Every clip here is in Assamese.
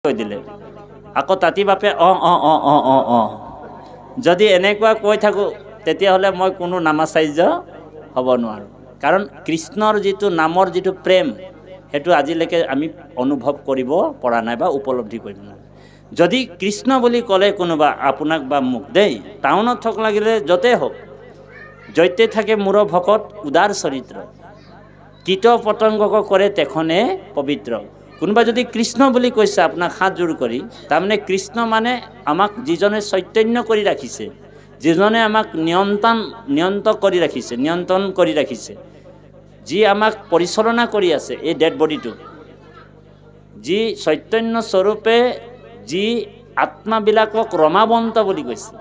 কৈ দিলে আকৌ তাতি বাপে যদি এনেকুৱা কৈ থাকোঁ তেতিয়াহ'লে মই কোনো নামাচাৰ্য হ'ব নোৱাৰোঁ। কাৰণ কৃষ্ণৰ যিটো নামৰ যিটো প্ৰেম সেইটো আজিলৈকে আমি অনুভৱ কৰিব পৰা নাই বা উপলব্ধি কৰিব নাই। যদি কৃষ্ণ বুলি ক'লে কোনোবা আপোনাক বা মোক দেই, টাউনত থক লাগিলে য'তেই হওক, য'তে থাকে মূৰ ভকত উদাৰ চৰিত্ৰ, কীট পতংগক কৰে তেখনে পবিত্ৰ। কোনোবা যদি কৃষ্ণ বুলি কৈছে আপোনাক হাত জোৰ কৰি, তাৰমানে কৃষ্ণ মানে আমাক যিজনে চৈতন্য কৰি ৰাখিছে, যিজনে আমাক নিয়ন্ত্ৰণ কৰি ৰাখিছে, যি আমাক পৰিচালনা কৰি আছে এই ডেড বডিটো, যি চৈতন্য স্বৰূপে যি আত্মাবিলাকক ৰমাবন্ত বুলি কৈছে।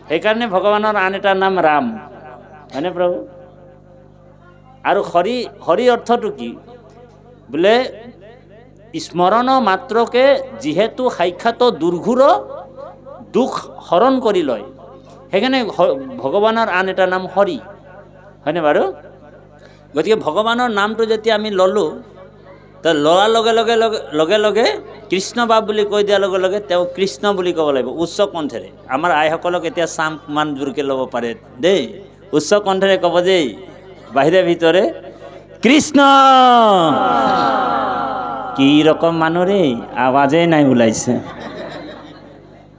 সেইকাৰণে ভগৱানৰ আন এটা নাম ৰাম, হয়নে প্ৰভু? আৰু হৰি অৰ্থটো কি বোলে স্মৰণ মাত্ৰকে যিহেতু সাক্ষাৎ দুৰ্ঘোৰ দুখ হৰণ কৰি লয়, সেইকাৰণে ভগৱানৰ আন এটা নাম হৰি, হয়নে বাৰু? গতিকে ভগৱানৰ নামটো যেতিয়া আমি ল'লোঁ, তো লোৱাৰ লগে লগে কৃষ্ণ বাপ বুলি কৈ দিয়াৰ লগে লগে তেওঁ কৃষ্ণ বুলি ক'ব লাগিব উচ্চ কণ্ঠেৰে। আমাৰ আইসকলক এতিয়া চাম কিমান জোৰকৈ ল'ব পাৰে দেই, উচ্চ কণ্ঠেৰে ক'ব দেই, বাহিৰে ভিতৰে কৃষ্ণ। কি ৰকম মানুহৰে আৱাজেই নাই ওলাইছে।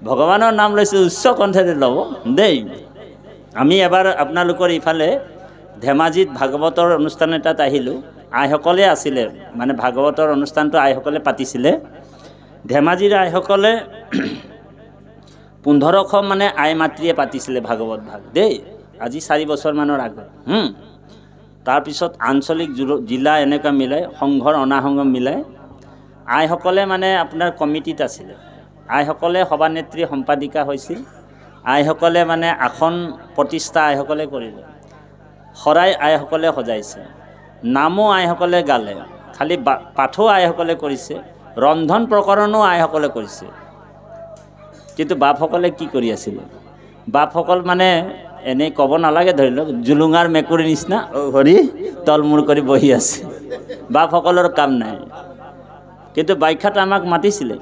ভগৱানৰ নাম লৈছে উচ্চ কণ্ঠেৰে ল'ব দেই। আমি এবাৰ আপোনালোকৰ ইফালে ধেমাজিত ভাগৱতৰ অনুষ্ঠান এটাত আহিলোঁ, আইসকলে আছিলে, মানে ভাগৱতৰ অনুষ্ঠানটো আইসকলে পাতিছিলে। ধেমাজিৰ আইসকলে 1500 মানে আই মাতৃয়ে পাতিছিলে ভাগৱত ভাগ দেই, আজি 4 বছৰমানৰ আগত। তাৰপিছত আঞ্চলিক জিলা এনেকুৱা মিলাই সংঘৰ অনাসংঘ মিলাই আইসকলে মানে আপোনাৰ কমিটিত আছিলে। আইসকলে সভানেত্ৰী সম্পাদিকা হৈছিল, আইসকলে মানে আসন প্ৰতিষ্ঠা আইসকলে কৰিলে, শৰাই আইসকলে সজাইছে, নামো আইসকলে গালে, খালি পাঠো আইসকলে কৰিছে, ৰন্ধন প্ৰকৰণো আইসকলে কৰিছে। কিন্তু বাপসকলে কি কৰি আছিলে? বাপসকল মানে এনেই ক'ব নালাগে, ধৰি লওক জুলুঙাৰ মেকুৰীৰ নিচিনা হৰি তলমূৰ কৰি বহি আছে, বাপসকলৰ কাম নাই। কিন্তু বাখ্যাত আমাক মাতিছিলে,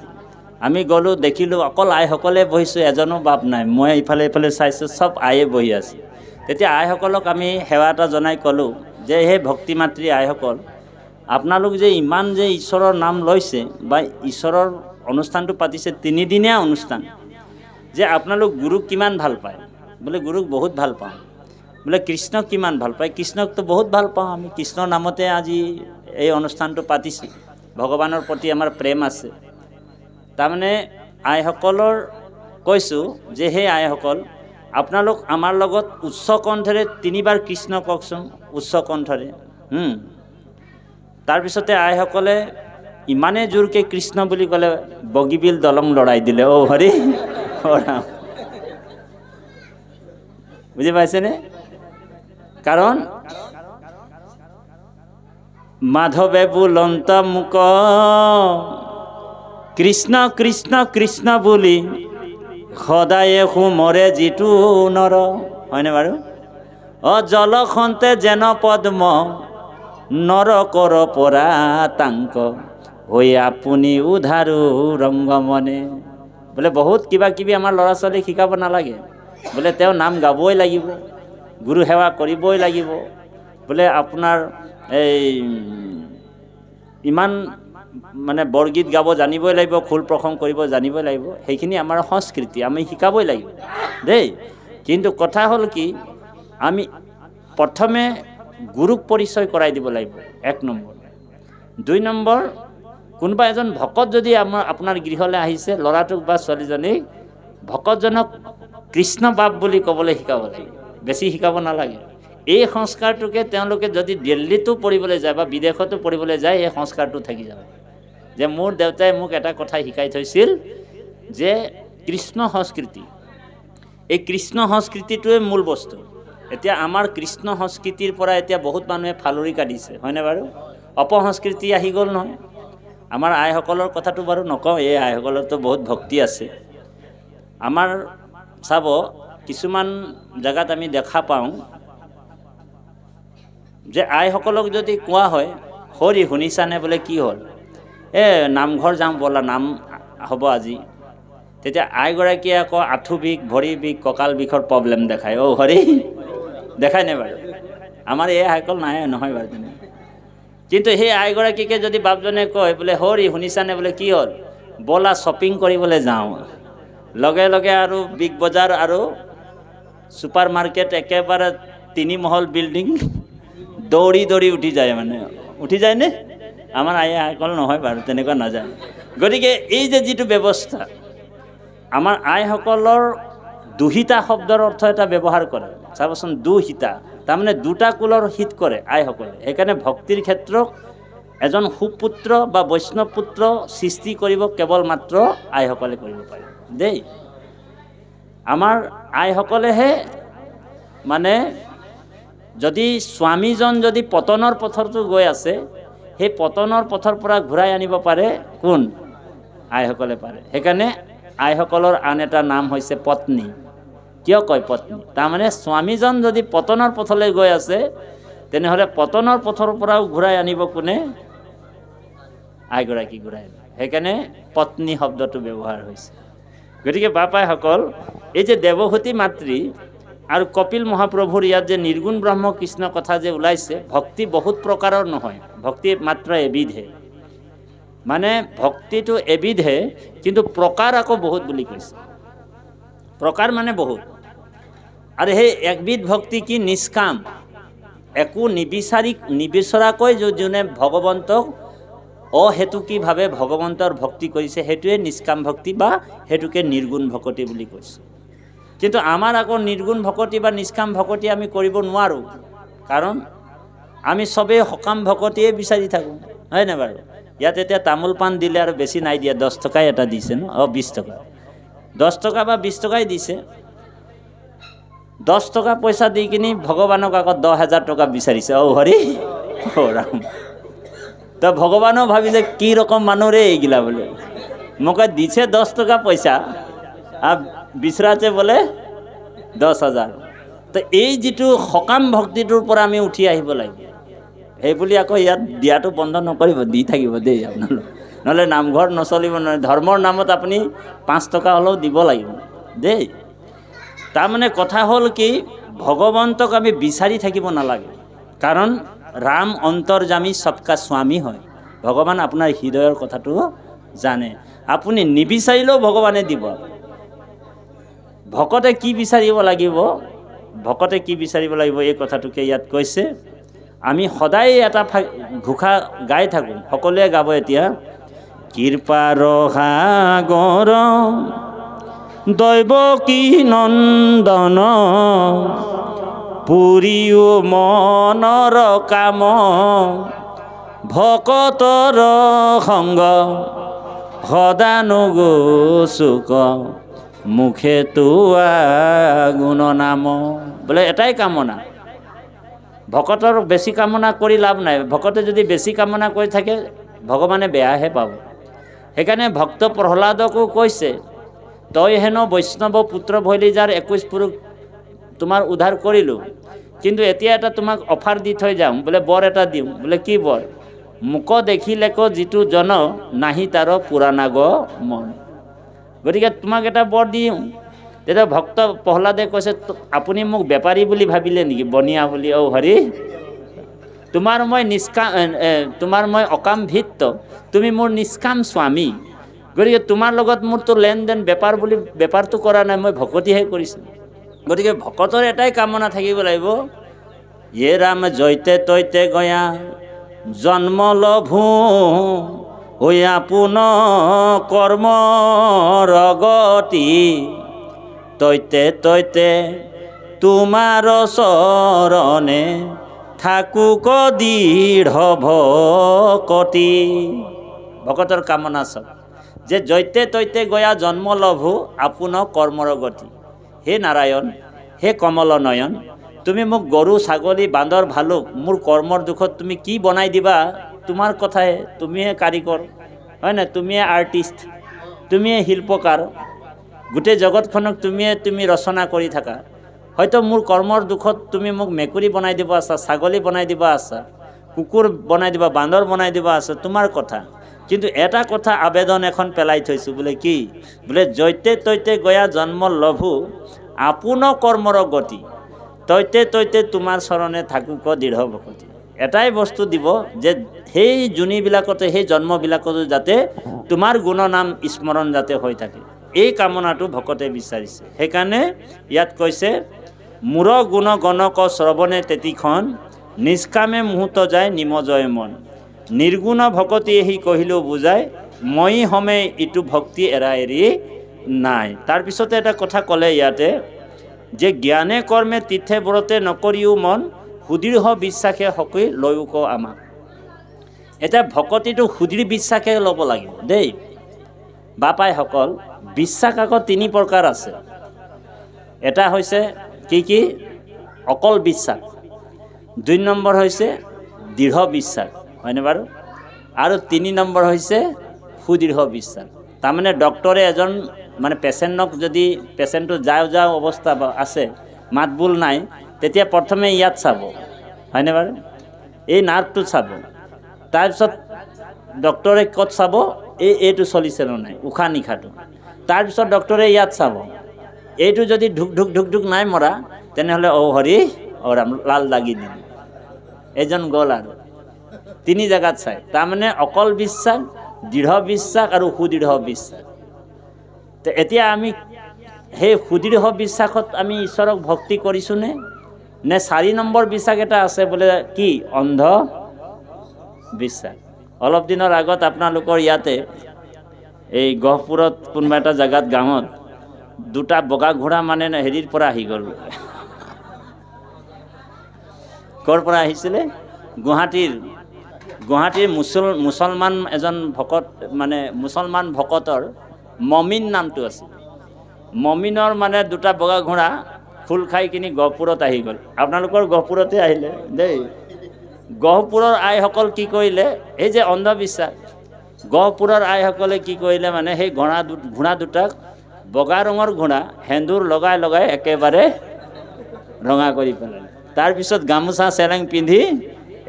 আমি গ'লোঁ, দেখিলোঁ অকল আইসকলে বহিছোঁ, এজনো বাপ নাই। মই ইফালে চাইছোঁ, চব আয়ে বহি আছে। তেতিয়া আইসকলক আমি সেৱা এটা জনাই ক'লোঁ যে সেই ভক্তি মাতৃ আইসকল, আপোনালোক যে ইমান যে ঈশ্বৰৰ নাম লৈছে বা ঈশ্বৰৰ অনুষ্ঠানটো পাতিছে, 3 দিনীয়া অনুষ্ঠান, যে আপোনালোক গুৰুক কিমান ভাল পায়? বোলে গুৰুক বহুত ভাল পাওঁ। বোলে কৃষ্ণক কিমান ভাল পায়? কৃষ্ণকতো বহুত ভাল পাওঁ, আমি কৃষ্ণৰ নামতে আজি এই অনুষ্ঠানটো পাতিছোঁ, ভগৱানৰ প্ৰতি আমাৰ প্ৰেম আছে। তাৰমানে আইসকলৰ কৈছোঁ যে সেই আইসকল, আপোনালোক আমাৰ লগত উচ্চ কণ্ঠেৰে 3 বাৰ কৃষ্ণ কওকচোন, উচ্চ কণ্ঠৰে। তাৰপিছতে আইসকলে ইমানেই জোৰকৈ কৃষ্ণ বুলি ক'লে বগীবিল দলং লৰাই দিলে। হৰি ৰাম, বুজি পাইছেনে? কাৰণ মাধৱে বুলন্ত মুক কৃষ্ণ কৃষ্ণ কৃষ্ণ বুলি সদায়ে সুমৰে যিটো নৰ, হয়নে বাৰু? জলখন্তে যেন পদ্ম নৰকৰ পৰা তাংক হৈ আপুনি উধাৰো ৰংগমনে। বোলে বহুত কিবা কিবি আমাৰ ল'ৰা ছোৱালীক শিকাব নালাগে, বোলে তেওঁ নাম গাবই লাগিব, গুৰু সেৱা কৰিবই লাগিব, বোলে আপোনাৰ এই ইমান মানে বৰগীত গাব জানিবই লাগিব, খোল প্ৰসংগ কৰিব জানিবই লাগিব। সেইখিনি আমাৰ সংস্কৃতি, আমি শিকাবই লাগিব দেই। কিন্তু কথা হ'ল কি, আমি প্ৰথমে গুৰুক পৰিচয় কৰাই দিব লাগিব, 1 নম্বৰ। 2 নম্বৰ, কোনোবা এজন ভকত যদি আপোনাৰ গৃহলৈ আহিছে, ল'ৰাটোক বা ছোৱালীজনীক ভকতজনক কৃষ্ণ বাপ বুলি ক'বলৈ শিকাব লাগে, বেছি শিকাব নালাগে। এই সংস্কাৰটোকে তেওঁলোকে যদি দিল্লীতো পঢ়িবলৈ যায় বা বিদেশতো পঢ়িবলৈ যায়, এই সংস্কাৰটো থাকি যাব যে মোৰ দেউতাই মোক এটা কথা শিকাই থৈছিল যে কৃষ্ণ সংস্কৃতি, এই কৃষ্ণ সংস্কৃতিটোৱে মূল বস্তু। এতিয়া আমাৰ কৃষ্ণ সংস্কৃতিৰ পৰা এতিয়া বহুত মানুহে ফালৰি কাঢ়িছে, হয়নে বাৰু? অপসংস্কৃতি আহি গ'ল নহয়। আমাৰ আইসকলৰ কথাটো বাৰু নকওঁ, এই আইসকলৰতো বহুত ভক্তি আছে। আমাৰ চাব, কিছুমান জেগাত আমি দেখা পাওঁ যে আইসকলক যদি কোৱা হয়, হৰি শুনিছানে? বোলে কি হ'ল? নামঘৰ যাওঁ ব'লা, নাম হ'ব আজি, তেতিয়া আইগৰাকীয়ে আকৌ আঁঠু বিষ, ভৰি বিষ, কঁকাল বিষৰ প্ৰব্লেম দেখায়। অ' হৰি দেখায় নে বাৰু? আমাৰ এই আইসকল নাই নহয় বাৰু তেনে। কিন্তু সেই আইগৰাকীকে যদি বাপজনে কয় বোলে হৰি শুনিছানে, বোলে কি হ'ল, ব'লা শ্বপিং কৰিবলৈ যাওঁ, লগে লগে আৰু বিগ বজাৰ আৰু ছুপাৰ মাৰ্কেট একেবাৰে 3 মহল বিল্ডিং দৌৰি দৌৰি উঠি যায়, মানে উঠি যায়নে? আমাৰ আইসকল নহয় বাৰু, তেনেকুৱা নাযায়। গতিকে এই যে যিটো ব্যৱস্থা, আমাৰ আইসকলৰ দুহিতা শব্দৰ অৰ্থ এটা ব্যৱহাৰ কৰে, চাবচোন, দুহিতা, তাৰমানে দুটা কুলৰ হিত কৰে আইসকলে। সেইকাৰণে ভক্তিৰ ক্ষেত্ৰত এজন সুপুত্ৰ বা বৈষ্ণৱ পুত্ৰ সৃষ্টি কৰিব কেৱল মাত্ৰ আইসকলে কৰিব পাৰে দেই। আমাৰ আইসকলেহে, মানে যদি স্বামীজন যদি পতনৰ পথতো গৈ আছে, সেই পতনৰ পথৰ পৰা ঘূৰাই আনিব পাৰে কোন? আইসকলে পাৰে। সেইকাৰণে আইসকলৰ আন এটা নাম হৈছে পত্নী। কিয় কয় পত্নী? তাৰমানে স্বামীজন যদি পতনৰ পথলৈ গৈ আছে, তেনেহ'লে পতনৰ পথৰ পৰাও ঘূৰাই আনিব কোনে? আইগৰাকী ঘূৰাই আনিব। সেইকাৰণে পত্নী শব্দটো ব্যৱহাৰ হৈছে। গতিকে বাপাইসকল, এই যে দেৱহূতি মাতৃ আৰু কপিল মহাপ্ৰভুৰ ইয়াত যে নিৰ্গুণ ব্ৰহ্ম কৃষ্ণ কথা যে ওলাইছে, ভক্তি বহুত প্ৰকাৰৰ নহয়, ভক্তি মাত্ৰ এবিধহে। মানে ভক্তিটো এবিধহে, কিন্তু প্ৰকাৰ আকৌ বহুত বুলি কৈছে। প্ৰকাৰ মানে বহুত। আৰু সেই একবিধ ভক্তি কি? নিষ্কাম, একো নিবিচৰাকৈ যোনে ভগৱন্তক অহেতুকীভাৱে ভগৱন্তৰ ভক্তি কৰিছে, সেইটোৱে নিষ্কাম ভক্তি বা সেইটোকে নিৰ্গুণ ভকতি বুলি কৈছে। কিন্তু আমাৰ আকৌ নিৰ্গুণ ভকতি বা নিষ্কাম ভকতি আমি কৰিব নোৱাৰোঁ, কাৰণ আমি চবেই সকাম ভকতিয়ে বিচাৰি থাকোঁ, হয় নাই বাৰু? ইয়াত এতিয়া তামোল পাণ দিলে আৰু বেছি নাই দিয়া, 10 টকাই এটা দিছে ন, 20 টকা, 10 টকা বা 20 টকাই দিছে। 10 টকা পইচা দি কিনি ভগৱানক আকৌ 10,000 টকা বিচাৰিছে। অ' হৰি, অ' ৰাম। তো ভগৱানেও ভাবিছে কি ৰকম মানুহ ৰে এইগিলা, বোলে মোক দিছে 10 টকা পইচা আৰু বিচৰাছে বোলে 10,000। তো এই যিটো সকাম ভক্তিটোৰ পৰা আমি উঠি আহিব লাগিব। সেই বুলি আকৌ ইয়াত দিয়াটো বন্ধ নকৰিব, দি থাকিব দেই আপোনালোক, নহ'লে নামঘৰ নচলিব নহয়। ধৰ্মৰ নামত আপুনি 5 টকা হ'লেও দিব লাগিব দেই। তাৰমানে কথা হ'ল কি, ভগৱন্তক আমি বিচাৰি থাকিব নালাগে, কাৰণ ৰাম অন্তৰ্যামী সবকা স্বামী হয়। ভগৱান আপোনাৰ হৃদয়ৰ কথাটো জানে, আপুনি নিবিচাৰিলেও ভগৱানে দিব। ভকতে কি বিচাৰিব লাগিব, ভকতে কি বিচাৰিব লাগিব, এই কথাটোকে ইয়াত কৈছে। আমি সদায় এটা ঘোষা গাই থাকোঁ, সকলোৱে গাব এতিয়া। কৃপাৰ সাগৰ দৈৱকী নন্দন, পুৰিও মনৰ কাম, ভকতৰ সংগ সদানুগোচুক, মুখে তোৱা গুণ নাম। বোলে এটাই কামনা, ভকতৰ বেছি কামনা কৰি লাভ নাই। ভকতে যদি বেছি কামনা কৰি থাকে, ভগৱানে বেয়াহে পাব। সেইকাৰণে ভক্ত প্ৰহ্লাদকো কৈছে, তই হেনো বৈষ্ণৱ পুত্ৰ ভৈলি যাৰ 21 পুৰুষ তোমাৰ উদ্ধাৰ কৰিলোঁ, কিন্তু এতিয়া এটা তোমাক অফাৰ দি থৈ যাওঁ, বোলে বৰ এটা দিওঁ। বোলে কি বৰ? মোক দেখিলেক যিটো জন, নাহি তাৰ পুৰাণাগ মন। গতিকে তোমাক এটা বৰ দিওঁ। তেতিয়া ভক্ত প্ৰহ্লাদে কৈছে, আপুনি মোক বেপাৰী বুলি ভাবিলে নেকি, বনিয়া বুলি? অ' হৰি, তোমাৰ মই অকাম ভিত্ত, তুমি মোৰ নিষ্কাম স্বামী। গতিকে তোমাৰ লগত মোৰতো লেনদেন বেপাৰটো কৰা নাই, মই ভকতিহে কৰিছোঁ। গতিকে ভকতৰ এটাই কামনা থাকিব লাগিব, য়ে ৰাম জয়তে তৈতে গয়া জন্ম লভো, হৈ আপোন কৰ্মৰ গতি, তৈতে তৈতে তোমাৰ চৰণে থাকুক দৃঢ় ভকতি। ভকতৰ কামনা চব যে জৈতে তৈতে গয়া জন্ম লভো, আপোন কৰ্মৰ গতি। হে নাৰায়ণ, হে কমল নয়ন, তুমি মোক গৰু ছাগলী বান্দৰ ভালুক মোৰ কৰ্মৰ দুখত তুমি কি বনাই দিবা, তোমাৰ কথাই। তুমিয়ে কাৰিকৰ, হয় নাই? তুমিয়ে আৰ্টিষ্ট, তুমিয়ে শিল্পকাৰ, গোটেই জগতখনক তুমি ৰচনা কৰি থাকা। হয়তো মোৰ কৰ্মৰ দুখত তুমি মোক মেকুৰী বনাই দিব আছা, ছাগলী বনাই দিব আছা, কুকুৰ বনাই দিবা, বান্দৰ বনাই দিব আছা, তোমাৰ কথা। কিন্তু এটা কথা আবেদন এখন পেলাই থৈছোঁ, বোলে কি, বোলে জৈতে তৈতে গয়া জন্ম লভু আপোন কৰ্মৰ গতি, তৈতে তৈতে তোমাৰ চৰণে থাকুক দৃঢ় ভকতি। এটাই বস্তু দিব যে সেই যোনিবিলাকতে, সেই জন্মবিলাকতো যাতে তোমাৰ গুণনাম স্মৰণ যাতে হৈ থাকে, এই কামনাটো ভকতে বিচাৰিছে। সেইকাৰণে ইয়াত কৈছে, মূৰ গুণ গণক শ্ৰৱণে তেতিখন, নিষ্কামে মুহূৰ্ত যায় নিমজয় মন, নিৰ্গুণ ভকতি এহি কহিলেও বুজাই, মই হমে ইটো ভক্তি এৰা এৰি নাই। তাৰপিছতে এটা কথা ক'লে ইয়াতে, যে জ্ঞানে কৰ্মে তীৰ্থে ব্ৰতে নকৰিও মন, সুদৃঢ় বিশ্বাসে সকী লৈও ক আমাক। এতিয়া ভকতিটো সুদৃঢ় বিশ্বাসে ল'ব লাগিব দেই বাপাইসকল। বিশ্বাস আকৌ তিনি প্ৰকাৰ আছে। এটা হৈছে কি অকল বিশ্বাস, 2 নম্বৰ হৈছে দৃঢ় বিশ্বাস, হয়নে বাৰু, আৰু 3 নম্বৰ হৈছে সুদৃঢ় বিশ্বাস। তাৰমানে ডক্টৰে এজন মানে পেচেণ্টক যদি পেচেণ্টটো যাওঁ অৱস্থা আছে, মাত বোল নাই, তেতিয়া প্ৰথমে ইয়াত চাব, হয়নে বাৰু, এই নাৰ্ভটো চাব। তাৰপিছত ডক্টৰে ক'ত চাব, এইটো চলিছে নে নাই, উশাহ নিশাটো। তাৰপিছত ডক্টৰে ইয়াত চাব, এইটো যদি ঢুক ঢুক নাই মৰা, তেনেহ'লে হৰি ৰাম, লাল দাগি দিলে, এজন গ'ল আৰু। 3 জেগাত চাই। তাৰমানে অকল বিশ্বাস, দৃঢ় বিশ্বাস আৰু সুদৃঢ় বিশ্বাস। তো এতিয়া আমি সেই সুদৃঢ় বিশ্বাসত আমি ঈশ্বৰক ভক্তি কৰিছোঁনে, নে 4 নম্বৰ বিশ্বাস এটা আছে, বোলে কি অন্ধ বিশ্বাস। অলপ দিনৰ আগত আপোনালোকৰ ইয়াতে এই গহপুৰত কোনোবা এটা জেগাত গাঁৱত 2টা বগা ঘোঁৰা মানে হেৰিৰ পৰা আহি গ'ল। ক'ৰ পৰা আহিছিলে? গুৱাহাটীৰ মুছলমান এজন ভকত, মানে মুছলমান ভকতৰ মমিন নামটো আছিল। মমিনৰ মানে 2টা বগা ঘোঁৰা খোল খাই কিনি গহপুৰত আহি গ'ল। আপোনালোকৰ গহপুৰতে আহিলে দেই। গহপুৰৰ আইসকল কি কৰিলে, এই যে অন্ধবিশ্বাস, গহপুৰৰ আইসকলে কি কৰিলে, মানে সেই ঘোঁৰা দুটাক বগা ৰঙৰ ঘোঁৰা সেন্দুৰ লগাই লগাই একেবাৰে ৰঙা কৰি পেলালে। তাৰপিছত গামোচা চেলেং পিন্ধি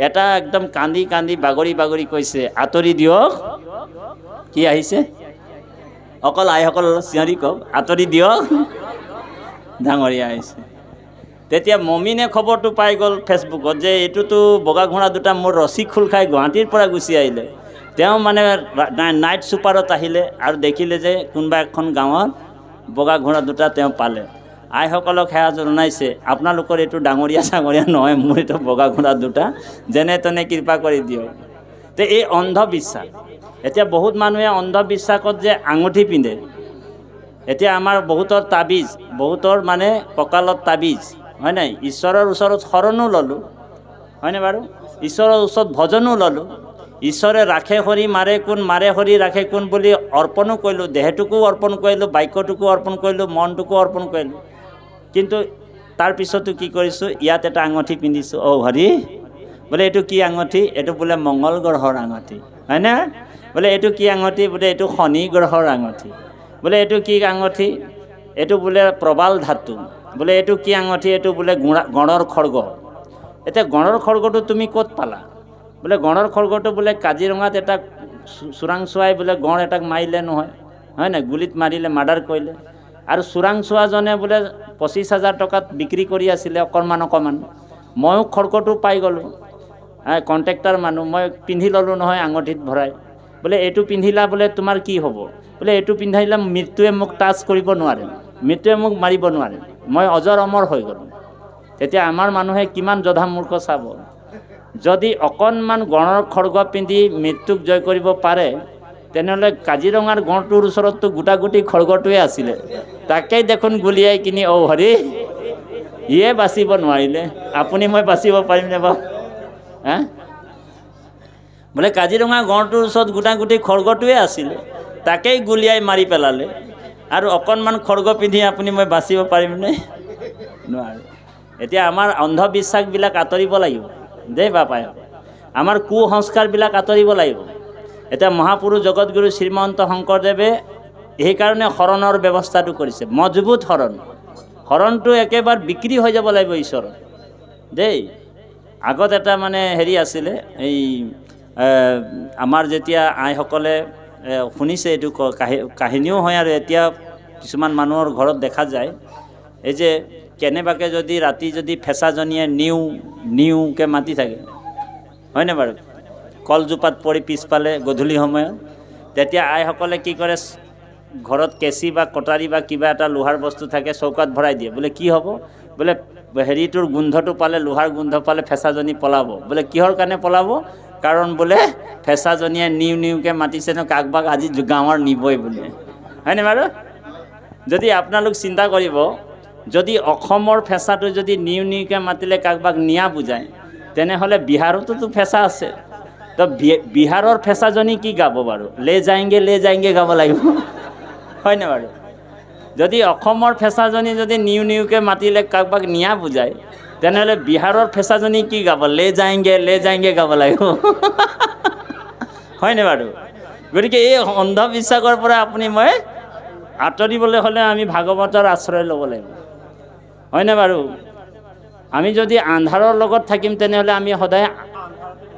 এটা একদম কান্দি কান্দি বাগৰি বাগৰি কৈছে, আঁতৰি দিয়ক, কি আহিছে, অকল আইসকল চিঞৰি কওক, আঁতৰি দিয়ক, ডাঙৰীয়া আহিছে। তেতিয়া মমিনে খবৰটো পাই গ'ল ফেচবুকত, যে এইটোতো বগা ঘোঁৰা 2টা মোৰ ৰছী খোল খাই গুৱাহাটীৰ পৰা গুচি আহিলে। তেওঁ মানে নাইট ছুপাৰত আহিলে আৰু দেখিলে যে কোনোবা এখন গাঁৱত বগা ঘোঁৰা 2টা তেওঁ পালে। আইসকলক সেৱা জনাইছে, আপোনালোকৰ এইটো ডাঙৰীয়া চাঙৰীয়া নহয়, মোৰ এইটো বগা ঘোঁৰা 2টা, যেনে তেনে কৃপা কৰি দিয়ক। তো এই অন্ধবিশ্বাস। এতিয়া বহুত মানুহে অন্ধবিশ্বাসত যে আঙুঠি পিন্ধে, এতিয়া আমাৰ বহুতৰ তাবিজ, বহুতৰ মানে কঁকালত তাবিজ, হয় নাই, ঈশ্বৰৰ ওচৰত শৰণো ল'লোঁ, হয়নে বাৰু, ঈশ্বৰৰ ওচৰত ভজনো ল'লোঁ, ঈশ্বৰে ৰাখে হৰি মাৰে কোন, মাৰে হৰি ৰাখে কোন বুলি অৰ্পণো কৰিলোঁ, দেহটোকো অৰ্পণ কৰিলোঁ, বাক্যটোকো অৰ্পণ কৰিলোঁ, মনটোকো অৰ্পণ কৰিলোঁ। কিন্তু তাৰপিছতো কি কৰিছোঁ, ইয়াত এটা আঙুঠি পিন্ধিছোঁ, হৰি, বোলে এইটো কি আঙুঠি, এইটো বোলে মংগল গ্ৰহৰ আঙুঠি, হয়নে, বোলে এইটো কি আঙুঠি, বোলে এইটো শনি গ্ৰহৰ আঙুঠি, বোলে এইটো কি আঙুঠি, এইটো বোলে প্ৰবাল ধাতু, বোলে এইটো কি আঙুঠি, এইটো বোলে গঁড়ৰ খৰ্গ। এতিয়া গঁড়ৰ খৰ্গটো তুমি ক'ত পালা, বোলে গঁড়ৰ খৰ্গটো বোলে কাজিৰঙাত এটা চোৰাংচোৱাই বোলে গঁড় এটাক মাৰিলে নহয়, হয় নাই, গুলিত মাৰিলে, মাৰ্ডাৰ কৰিলে, আৰু চোৰাংচোৱাজনে বোলে 25,000 টকাত বিক্ৰী কৰি আছিলে অকণমান। ময়ো খৰ্গটো পাই গ'লোঁ, কণ্ট্ৰেক্টাৰ মানুহ, মই পিন্ধি ল'লোঁ নহয় আঙুঠিত ভৰাই। বোলে এইটো পিন্ধিলা, বোলে তোমাৰ কি হ'ব, বোলে এইটো পিন্ধাইলে মৃত্যুৱে মোক টাচ কৰিব নোৱাৰে, মৃত্যুৱে মোক মাৰিব নোৱাৰে, মই অজৰ অমৰ হৈ গ'লোঁ। তেতিয়া আমাৰ মানুহে কিমান জধা মূৰ্খ চাব, যদি অকণমান গঁড়ৰ খৰ্গ পিন্ধি মৃত্যুক জয় কৰিব পাৰে, তেনেহ'লে কাজিৰঙাৰ গঁড়টোৰ ওচৰততো গোটাগুটি খৰ্গটোৱে আছিলে, তাকেই দেখোন গুলিয়াই কিনি হৰি, ইয়ে বাচিব নোৱাৰিলে, আপুনি মই বাচিব পাৰিমনে বাৰু, হা, বোলে কাজিৰঙা গঁড়টোৰ ওচৰত গোটাগুটি খৰ্গটোৱে আছিলে, তাকেই গুলিয়াই মাৰি পেলালে, আৰু অকণমান খৰ্গ পিন্ধি আপুনি মই বাচিব পাৰিমনে, নোৱাৰোঁ। এতিয়া আমাৰ অন্ধবিশ্বাসবিলাক আঁতৰিব লাগিব দেই বাপাই, আমাৰ কুসংস্কাৰবিলাক আঁতৰিব লাগিব। এতিয়া মহাপুৰুষ জগতগুৰু শ্ৰীমন্ত শংকৰদেৱে সেইকাৰণে শৰণৰ ব্যৱস্থাটো কৰিছে, মজবুত শৰণটো একেবাৰে বিক্ৰী হৈ যাব লাগিব ঈশ্বৰৰ দেই। আগত এটা মানে হেৰি আছিলে, এই আমাৰ যেতিয়া আইসকলে শুনিছে এইটো কাহিনীও হয় আৰু এতিয়া কিছুমান মানুহৰ ঘৰত দেখা যায় এই যে কেনেবাকৈ যদি ৰাতি যদি ফেঁচাজনীয়ে নিউকৈ মাতি থাকে হয়নে বাৰু কলজোপাত পৰি পিছফালে গধূলি সময়ত তেতিয়া আইসকলে কি কৰে ঘৰত কেঁচি বা কটাৰী বা কিবা এটা লোহাৰ বস্তু থাকে চৌকাত ভৰাই দিয়ে বোলে কি হ'ব বোলে হেৰিটোৰ গোন্ধটো পালে লোহাৰ গোন্ধ পালে ফেঁচাজনী পলাব বোলে কিহৰ কাৰণে পলাব কাৰণ বোলে ফেঁচাজনীয়ে নিউকৈ মাতিছে ন কাকবাক আজি গাঁৱৰ নিবই বোলে হয়নে বাৰু যদি আপোনালোক চিন্তা কৰিব যদি অসমৰ ফেঁচাটো যদি নিউকৈ মাতিলে কাকবাক নিয়া বুজায় তেনেহ'লে বিহাৰতোতো ফেঁচা আছে তো বিহাৰৰ ফেঁচাজনী কি গাব বাৰু লে যায়ংগে গাব লাগিব হয়নে বাৰু যদি অসমৰ ফেঁচাজনী যদি নিউকৈ মাতিলে কাকবাক নিয়া বুজায় তেনেহ'লে বিহাৰৰ ফেঁচাজনী কি গাব লে যায়ংগে গাব লাগিব হয়নে বাৰু গতিকে এই অন্ধবিশ্বাসৰ পৰা আপুনি মই আঁতৰিবলৈ হ'লে আমি ভাগৱতৰ আশ্ৰয় ল'ব লাগিব হয়নে বাৰু আমি যদি আন্ধাৰৰ লগত থাকিম তেনেহ'লে আমি সদায়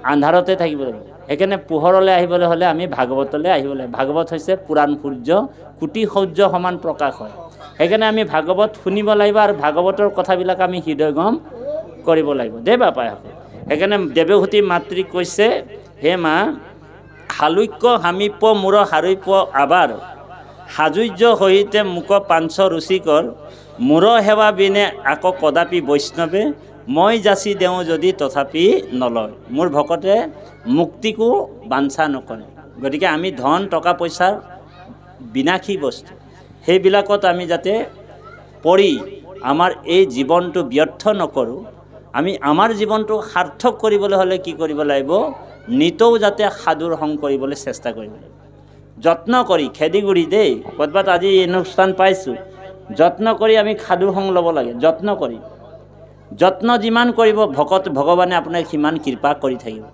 আন্ধাৰতে থাকিব লাগিব সেইকাৰণে পোহৰলৈ আহিবলৈ হ'লে আমি ভাগৱতলৈ আহিব লাগিব ভাগৱত হৈছে পুৰাণ সূৰ্য কোটি সূৰ্য সমান প্ৰকাশ হয় সেইকাৰণে আমি ভাগৱত শুনিব লাগিব আৰু ভাগৱতৰ কথাবিলাক আমি হৃদয়গম কৰিব লাগিব দেই বাপাইসকল সেইকাৰণে দেৱহূতি মাতৃক কৈছে হে মা হালুক্য হামিপ মূৰ হাৰুইপ আবাৰ সাজুৰ্য সহিতে মোক পাঞ্চ ৰুচিকৰ মূৰ সেৱা বিনে আকৌ কদাপি বৈষ্ণৱে মই যাচি দেওঁ যদি তথাপি নলয় মোৰ ভকতে মুক্তিকো বাঞ্ছা নকৰে গতিকে আমি ধন টকা পইচাৰ বিনাশী বস্তু সেইবিলাকত আমি যাতে পৰি আমাৰ এই জীৱনটো ব্যৰ্থ নকৰোঁ আমি আমাৰ জীৱনটো সাৰ্থক কৰিবলৈ হ'লে কি কৰিব লাগিব নিতৌ যাতে সাধুৰ সং কৰিবলৈ চেষ্টা কৰিব লাগিব যত্ন কৰি খেদিগুৰি দেই ক'ৰবাত আজি অনুষ্ঠান পাইছোঁ যত্ন কৰি আমি সাধুৰ সং ল'ব লাগে যত্ন কৰি যত্ন যিমান কৰিব ভগৱানে আপোনাক সিমান কৃপা কৰি থাকিব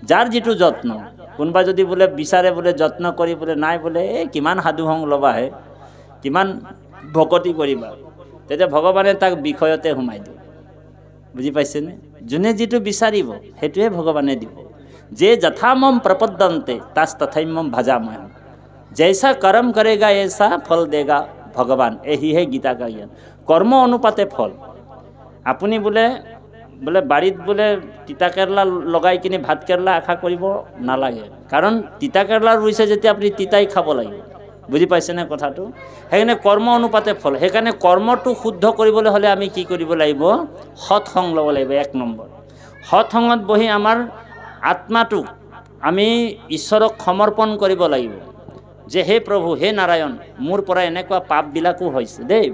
যাৰ যিটো যত্ন কোনোবা যদি বোলে বিচাৰে বোলে যত্ন কৰি বোলে নাই বোলে এই কিমান সাধু সং ল'বাহে কিমান ভকতি কৰিবা তেতিয়া ভগৱানে তাক বিষয়তে সোমাই দিব বুজি পাইছেনে যোনে যিটো বিচাৰিব সেইটোৱে ভগৱানে দিব যে যথামম প্ৰপদ্যন্তে তাস তথাম্যম ভজাময় জৈসা কৰ্ম কৰেগা ऐसा ফল দেগা ভগৱান এহিহে গীতা কা জ্ঞান কৰ্ম অনুপাতে ফল আপুনি বোলে বাৰীত বোলে তিতা কেৰেলা লগাই কিনে ভাত কেৰেলা আশা কৰিব নালাগে কাৰণ তিতা কেৰেলা ৰুইছে যেতিয়া আপুনি তিতাই খাব লাগিব বুজি পাইছেনে কথাটো সেইকাৰণে কৰ্ম অনুপাতে ফল সেইকাৰণে কৰ্মটো শুদ্ধ কৰিবলৈ হ'লে আমি কি কৰিব লাগিব সৎ সং ল'ব লাগিব এক নম্বৰ সৎ সংগত বহি আমাৰ আত্মাটোক আমি ঈশ্বৰক সমৰ্পণ কৰিব লাগিব যে হে প্ৰভু হে নাৰায়ণ মোৰ পৰা এনেকুৱা পাপবিলাকো হৈছে দেই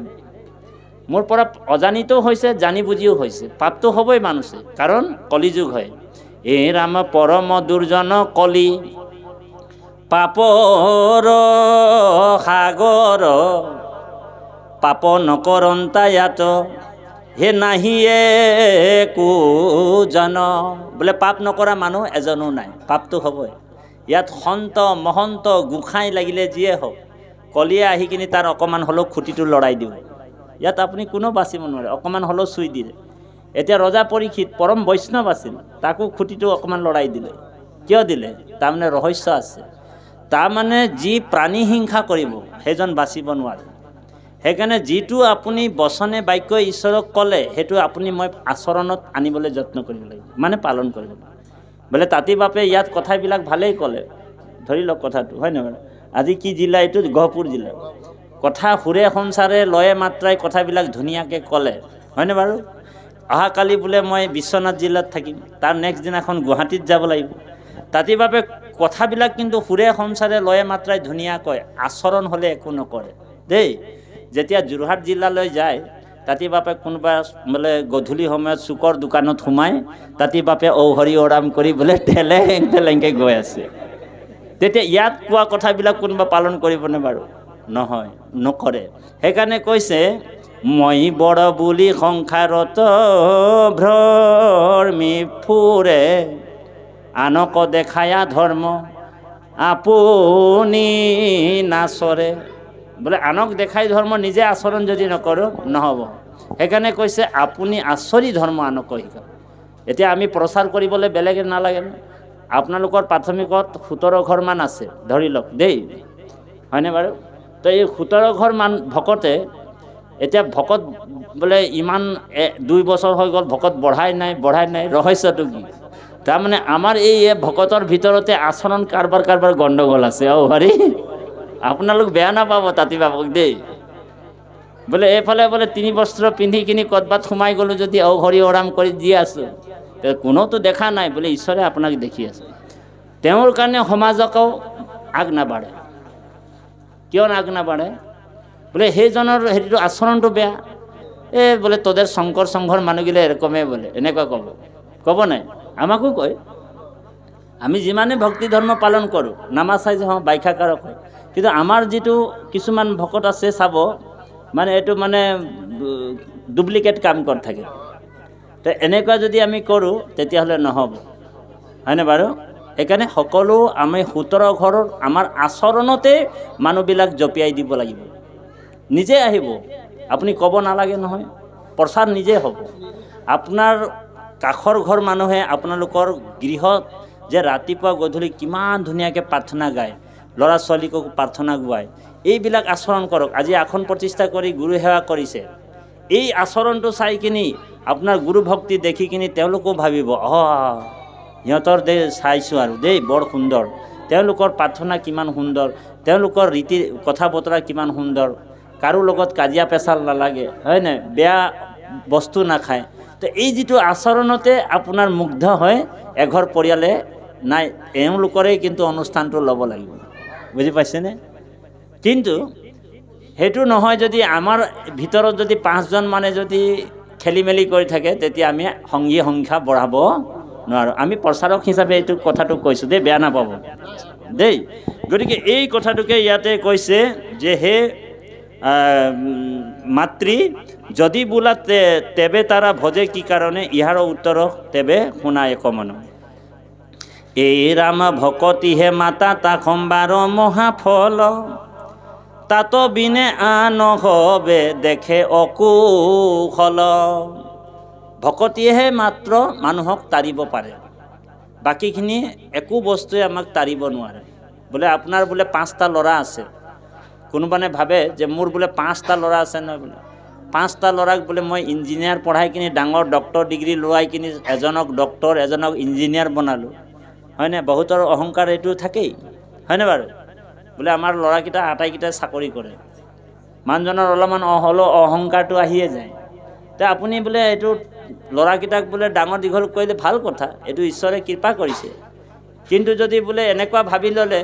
মোৰ পৰা অজানিতও হৈছে জানি বুজিও হৈছে পাপটো হ'বই মানুহে কাৰণ কলিযুগ হয় এ ৰাম পৰম দুৰ্জন কলি পাপৰ সাগৰ পাপ নকৰন্তায়াত হে নাহিয়ে কো জন বোলে পাপ নকৰা মানুহ এজনো নাই পাপটো হ'বই ইয়াত সন্ত মহন্ত গোসাঁই লাগিলে যিয়ে হওক কলিয়ে আহি কিনি তাৰ অকণমান হ'লেও খুঁটিটো লৰাই দিব ইয়াত আপুনি কোনো বাচিব নোৱাৰে অকণমান হ'লেও চুই দিলে এতিয়া ৰজা পৰীক্ষিত পৰম বৈষ্ণৱ আছিল তাকো খুঁটিটো অকণমান লৰাই দিলে কিয় দিলে তাৰমানে ৰহস্য আছে তাৰমানে যি প্ৰাণী হিংসা কৰিব সেইজন বাচিব নোৱাৰে সেইকাৰণে যিটো আপুনি বচনে বাক্য ঈশ্বৰক ক'লে সেইটো আপুনি মই আচৰণত আনিবলৈ যত্ন কৰিব লাগিব মানে পালন কৰিব লাগিব বোলে তাঁতী বাপে ইয়াত কথাবিলাক ভালেই ক'লে ধৰি লওক কথাটো হয় নহয় আজি কি জিলা এইটো গহপুৰ জিলা কথা সুৰে সংসাৰে লয়ে মাত্ৰাই কথাবিলাক ধুনীয়াকৈ ক'লে হয়নে বাৰু অহাকালি বোলে মই বিশ্বনাথ জিলাত থাকিম তাৰ নেক্সট দিনাখন গুৱাহাটীত যাব লাগিব তাঁতী বাপে কথাবিলাক কিন্তু সুৰে সংসাৰে লয়ে মাত্ৰাই ধুনীয়া কয় আচৰণ হ'লে একো নকৰে দেই যেতিয়া যোৰহাট জিলালৈ যায় তাঁতী বাপে কোনোবা বোলে গধূলি সময়ত চুকৰ দোকানত সোমাই তাঁতী বাপে ঔহৰি ওৰাম কৰি বোলে ঠেলেংকৈ গৈ আছে তেতিয়া ইয়াত কোৱা কথাবিলাক কোনোবা পালন কৰিবনে বাৰু নহয় নকৰে সেইকাৰণে কৈছে মই বড় বুলি সংসাৰত ভ্ৰমি ফুৰে আনক দেখায়া ধৰ্ম আপুনি নাচৰে বোলে আনক দেখাই ধৰ্ম নিজে আচৰণ যদি নকৰোঁ নহ'ব সেইকাৰণে কৈছে আপুনি আচৰি ধৰ্ম আনক শিকাওক এতিয়া আমি প্ৰচাৰ কৰিবলৈ বেলেগে নালাগে আপোনালোকৰ প্ৰাথমিকত 17 ঘৰমান আছে ধৰি লওক দেই, হয়নে বাৰু? তো এই 17 ঘৰ মান ভকতে এতিয়া ভকত বোলে ইমান 2 বছৰ হৈ গ'ল, ভকত বঢ়াই নাই ৰহস্যটো কি? তাৰমানে আমাৰ এই ভকতৰ ভিতৰতে আচৰণ কাৰবাৰ গণ্ডগোল আছে। হৰি আপোনালোক বেয়া নাপাব তাঁতি বাবক দেই, বোলে এইফালে বোলে 3 বস্ত্ৰ পিন্ধি কিনি ক'ৰবাত সোমাই গ'লোঁ যদি হৰি ওৰাম কৰি দি আছোঁ, কোনোতো দেখা নাই, বোলে ঈশ্বৰে আপোনাক দেখি আছে। তেওঁৰ কাৰণে সমাজকো আগ নাবাঢ়ে। কিয় আগ নাবাঢ়ে? বোলে সেইজনৰ হেৰিটো আচৰণটো বেয়া, বোলে তোদেৰ শংকৰ সংঘৰ মানুহগিলা এৰকমে বোলে, এনেকুৱা ক'ব নাই? আমাকো কয়। আমি যিমানে ভক্তি ধৰ্ম পালন কৰোঁ, নামা চাই যে ব্যাখ্যাকাৰক হয়, কিন্তু আমাৰ যিটো কিছুমান ভকত আছে চাব, মানে এইটো মানে ডুপ্লিকেট কাম কৰি থাকে। তো এনেকুৱা যদি আমি কৰোঁ তেতিয়াহ'লে নহ'ব, হয়নে বাৰু? সেইকাৰণে সকলো আমি 17 ঘৰৰ আমাৰ আচৰণতে মানুহবিলাক জপিয়াই দিব লাগিব। নিজে আহিব, আপুনি ক'ব নালাগে নহয়, প্ৰচাৰ নিজে হ'ব। আপোনাৰ কাষৰ ঘৰ মানুহে আপোনালোকৰ গৃহত যে ৰাতিপুৱা গধূলি কিমান ধুনীয়াকৈ প্ৰাৰ্থনা গায়, ল'ৰা ছোৱালীকো প্ৰাৰ্থনা গোৱায়, এইবিলাক আচৰণ কৰক। আজি আসন প্ৰতিষ্ঠা কৰি গুৰু সেৱা কৰিছে, এই আচৰণটো চাই কিনি আপোনাৰ গুৰু ভক্তি দেখি কিনি তেওঁলোকো ভাবিব, সিহঁতৰ চাইছোঁ আৰু দেই, বৰ সুন্দৰ, তেওঁলোকৰ প্ৰাৰ্থনা কিমান সুন্দৰ, তেওঁলোকৰ ৰীতি কথা বতৰা কিমান সুন্দৰ, কাৰো লগত কাজিয়া পেচাল নালাগে, হয় নাই, বেয়া বস্তু নাখায়। তো এই যিটো আচৰণতে আপোনাৰ মুগ্ধ হয় এঘৰ পৰিয়ালে, নাই এওঁলোকৰে কিন্তু অনুষ্ঠানটো ল'ব লাগিব, বুজি পাইছেনে? কিন্তু সেইটো নহয়, যদি আমাৰ ভিতৰত যদি 5জন মানে যদি খেলি মেলি কৰি থাকে, তেতিয়া আমি সংগী সংখ্যা বঢ়াব নোৱাৰোঁ। আমি প্ৰচাৰক হিচাপে এইটো কথাটো কৈছোঁ দেই, বেয়া নাপাব দেই। গতিকে এই কথাটোকে ইয়াতে কৈছে যে হে মাতৃ, যদি বোলা তেবে তারা ভজে কি কারণে, ইহার উত্তর তেবে শুনা এক মন। এই রাম ভকতি হে মাতা তা সম্বাৰ মহাফল, তাত বিনে আন হবে দেখে অকুশল। ভকতিয়েহে মাত্ৰ মানুহক তাৰিব পাৰে, বাকীখিনি একো বস্তুৱে আমাক তাৰিব নোৱাৰে। বোলে আপোনাৰ বোলে 5টা ল'ৰা আছে, কোনোবানে ভাবে যে মোৰ বোলে 5টা ল'ৰা আছে নহয়, বোলে 5টা ল'ৰাক বোলে মই ইঞ্জিনিয়াৰ পঢ়াই কিনি ডাঙৰ ডক্টৰ ডিগ্ৰী লোৱাই কিনি এজনক ডক্টৰ এজনক ইঞ্জিনিয়াৰ বনালোঁ, হয়নে? বহুতৰ অহংকাৰ এইটো থাকেই, হয়নে বাৰু? বোলে আমাৰ ল'ৰাকেইটা আটাইকেইটাই চাকৰি কৰে, মানুহজনৰ অলপমান হ'লেও অহংকাৰটো আহিয়ে যায়। তে আপুনি বোলে এইটো ল'ৰাকেইটাক বোলে ডাঙৰ দীঘল কৰিলে ভাল কথা, এইটো ঈশ্বৰে কৃপা কৰিছে। কিন্তু যদি বোলে এনেকুৱা ভাবি ল'লে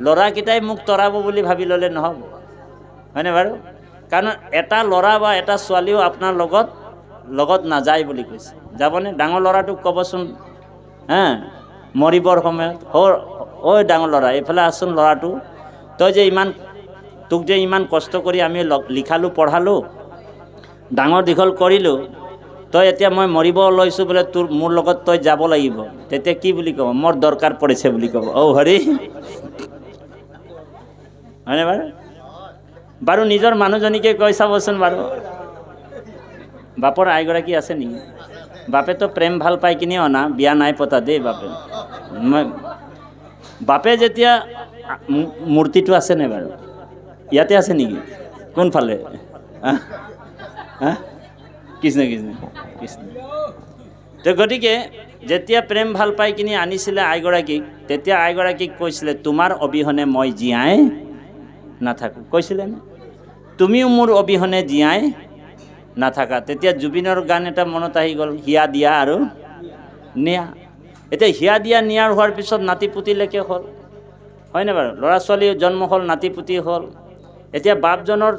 ল'ৰাকেইটাই মোক তৰাব বুলি ভাবি ল'লে নহ'ব, হয়নে বাৰু? কাৰণ এটা ল'ৰা বা এটা ছোৱালীও আপোনাৰ লগত নাযায় বুলি কৈছে। যাবনে? ডাঙৰ ল'ৰাটোক ক'বচোন, মৰিবৰ সময়ত, ঐ ডাঙৰ ল'ৰা এইফালে আচোন, ল'ৰাটো তই যে তোক যে ইমান কষ্ট কৰি আমি লিখালোঁ পঢ়ালোঁ ডাঙৰ দীঘল কৰিলোঁ, তই এতিয়া মই মৰিব লৈছোঁ বোলে, মোৰ লগত তই যাব লাগিব, তেতিয়া কি বুলি ক'ব? মোৰ দৰকাৰ পৰিছে বুলি ক'ব। হৰি, হয়নে বাৰু? বাৰু নিজৰ মানুহজনীকে কৈ চাবচোন বাৰু, বাপৰ আইগৰাকী আছে নেকি? বাপেতো প্ৰেম ভাল পাই কিনি অনা, বিয়া নাই পতা দেই বাপে। বাপে যেতিয়া মূৰ্তিটো আছে নাই বাৰু? ইয়াতে আছে নেকি? কোনফালে? কৃষ্ণ কৃষ্ণ কৃষ্ণ। তো গতিকে যেতিয়া প্ৰেম ভাল পাই কিনি আনিছিলে আইগৰাকীক, তেতিয়া আইগৰাকীক কৈছিলে, তোমাৰ অবিহনে মই জীয়াই নাথাকোঁ, কৈছিলে নে? তুমিও মোৰ অবিহনে জীয়াই নাথাকা। তেতিয়া জুবিনৰ গান এটা মনত আহি গ'ল, হিয়া দিয়া আৰু নিয়া। এতিয়া হিয়া দিয়া নিয়াৰ হোৱাৰ পিছত নাতি পুতিলৈকে হ'ল, হয়নে বাৰু? ল'ৰা ছোৱালী জন্ম হ'ল, নাতি পুতি হ'ল। এতিয়া বাপজনৰ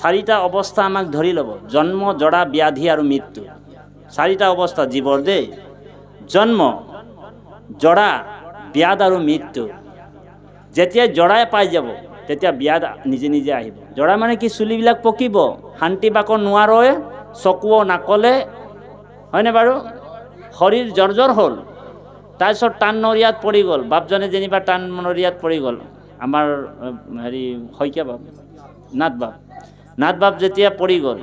4টা অৱস্থা আমাক ধৰি ল'ব, জন্ম, জৰা, ব্যাধি আৰু মৃত্যু। 4টা অৱস্থা জীৱৰ দেই, জন্ম, জৰা, ব্যাধ আৰু মৃত্যু। যেতিয়া জৰাই পাই যাব তেতিয়া ব্যাধ নিজে নিজে আহিব। জৰা মানে কি? চুলিবিলাক পকিব, শান্তি বাক নোৱাৰয়, চকুও নাকলে, হয়নে বাৰু? শৰীৰ জৰ্জৰ হ'ল, তাৰপিছত টান নৰিয়াত পৰি গ'ল, বাপজনে যেনিবা টান নৰিয়াত পৰি গ'ল, আমাৰ শইকীয়া বাপ, নাথ বাপ যেতিয়া পৰি গ'ল,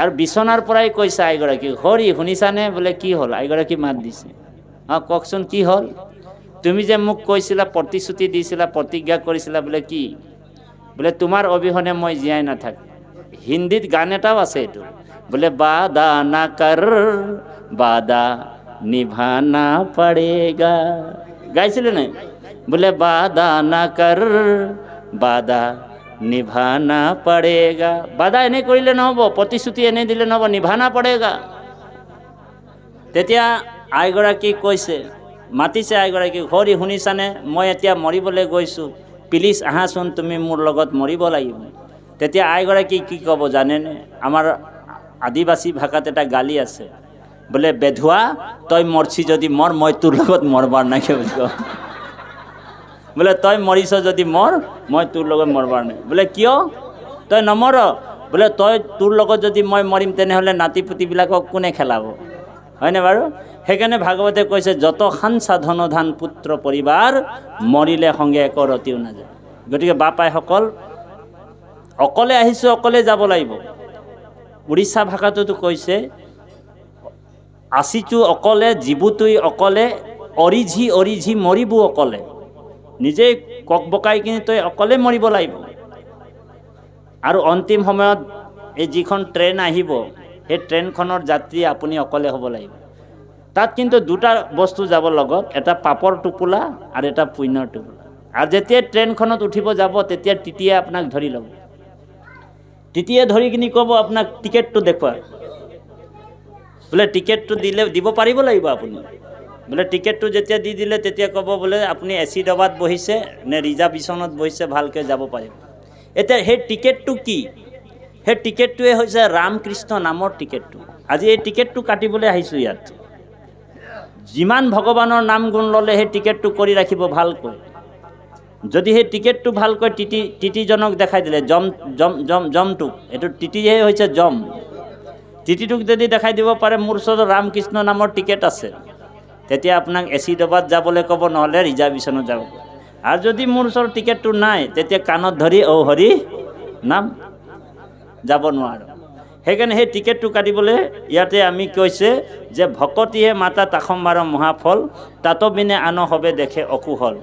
আৰু বিচনাৰ পৰাই কৈছে আইগৰাকী, হৰি শুনিছানে? বোলে কি হ'ল? আইগৰাকী মাত দিছে, কওকচোন কি হ'ল? তুমি যে মোক কৈছিলা, প্ৰতিশ্ৰুতি দিছিলা, প্ৰতিজ্ঞা কৰিছিলা বোলে কি? বোলে তোমাৰ অবিহনে মই জীয়াই নাথাকোঁ। হিন্দীত গান এটাও আছে এইটো, বোলে বাদা না কর বাদা নিভানা পড়েগা, গাইছিলে নাই? বোলে বাদা না কর বাদা নিভানা পড়েগা। বাদা এনে কৰিলে নহ'ব, প্ৰতিশ্ৰুতি এনে দিলে নহ'ব, নিভানা পড়েগা। তেতিয়া আইগৰাকী কৈছে, মাতিছে আইগৰাকী, হৰি শুনিছানে, মই এতিয়া মৰিবলৈ গৈছোঁ, প্লিজ আহাচোন, তুমি মোৰ লগত মৰিব লাগিব। তেতিয়া আইগৰাকী কি ক'ব জানেনে? আমাৰ আদিবাসী ভাষাত এটা গালি আছে, বোলে বেধুৱা তই মৰছি যদি মৰ, মই তোৰ লগত মৰবাৰ নাই বুলি কওঁ। বোলে তই মৰিছ যদি মৰ, মই তোৰ লগত মৰবাৰ নাই। বোলে কিয় তই নমৰ? বোলে তই তোৰ লগত যদি মই মৰিম তেনেহ'লে নাতি পুতিবিলাকক কোনে খেলাব, হয়নে বাৰু? সেইকাৰণে ভাগৱতে কৈছে, যত খান সাধন ধান পুত্ৰ পৰিবাৰ, মৰিলে সংগে এক ৰতিও নাযায়। গতিকে বাপ আইসকল, অকলে আহিছোঁ, অকলে যাব লাগিব। উৰিষ্যা ভাষাটোতো কৈছে, আছিছোঁ অকলে, জীৱটোই অকলে, অৰিঝি অৰিঝি মৰিবো অকলে। নিজেই কক বকাই কিনি তই অকলে মৰিব লাগিব। আৰু অন্তিম সময়ত এই যিখন ট্ৰেইন আহিব, সেই ট্ৰেইনখনৰ যাত্ৰী আপুনি অকলে হ'ব লাগিব। তাত কিন্তু দুটা বস্তু যাব লগত, এটা পাপৰ টোপোলা আৰু এটা পুণ্যৰ টোপোলা। আৰু যেতিয়া ট্ৰেইনখনত উঠিব যাব, তেতিয়া টিটিয়ে আপোনাক ধৰি ল'ব। টিটিয়ে ধৰি কিনি ক'ব আপোনাক টিকেটটো দেখুৱা। বোলে টিকেটটো দিব পাৰিব লাগিব আপুনি। বোলে টিকেটটো যেতিয়া দি দিলে, তেতিয়া ক'ব বোলে আপুনি এচি ডবাত বহিছে নে ৰিজাৰ্ভেশ্যনত বহিছে, ভালকৈ যাব পাৰিব। এতিয়া সেই টিকেটটো কি? সেই টিকেটটোৱে হৈছে ৰামকৃষ্ণ নামৰ টিকেটটো। আজি এই টিকেটটো কাটিবলৈ আহিছোঁ ইয়াত। যিমান ভগৱানৰ নাম গুণ ল'লে সেই টিকেটটো কৰি ৰাখিব ভালকৈ। যদি সেই টিকেটটো ভালকৈ টিটিজনক দেখাই দিলে, জমটোক, এইটো টিটিহে হৈছে জম, টিটিটোক যদি দেখাই দিব পাৰে মোৰ ওচৰত ৰামকৃষ্ণ নামৰ টিকেট আছে, তেতিয়া আপোনাক এচি ডবাত যাবলৈ ক'ব, নহ'লে ৰিজাৰ্ভেশ্যনত যাব। আৰু যদি মোৰ ওচৰত টিকেটটো নাই, তেতিয়া কাণত ধৰি ঔ হৰি নাম, যাব নোৱাৰোঁ। সেইকাৰণে সেই টিকেটটো কাটিবলৈ ইয়াতে আমি কৈছে যে ভকতিহে মাতা তাসম্বাৰ মহাফল, তাতো বিনে আন হবে দেখে অকুশল।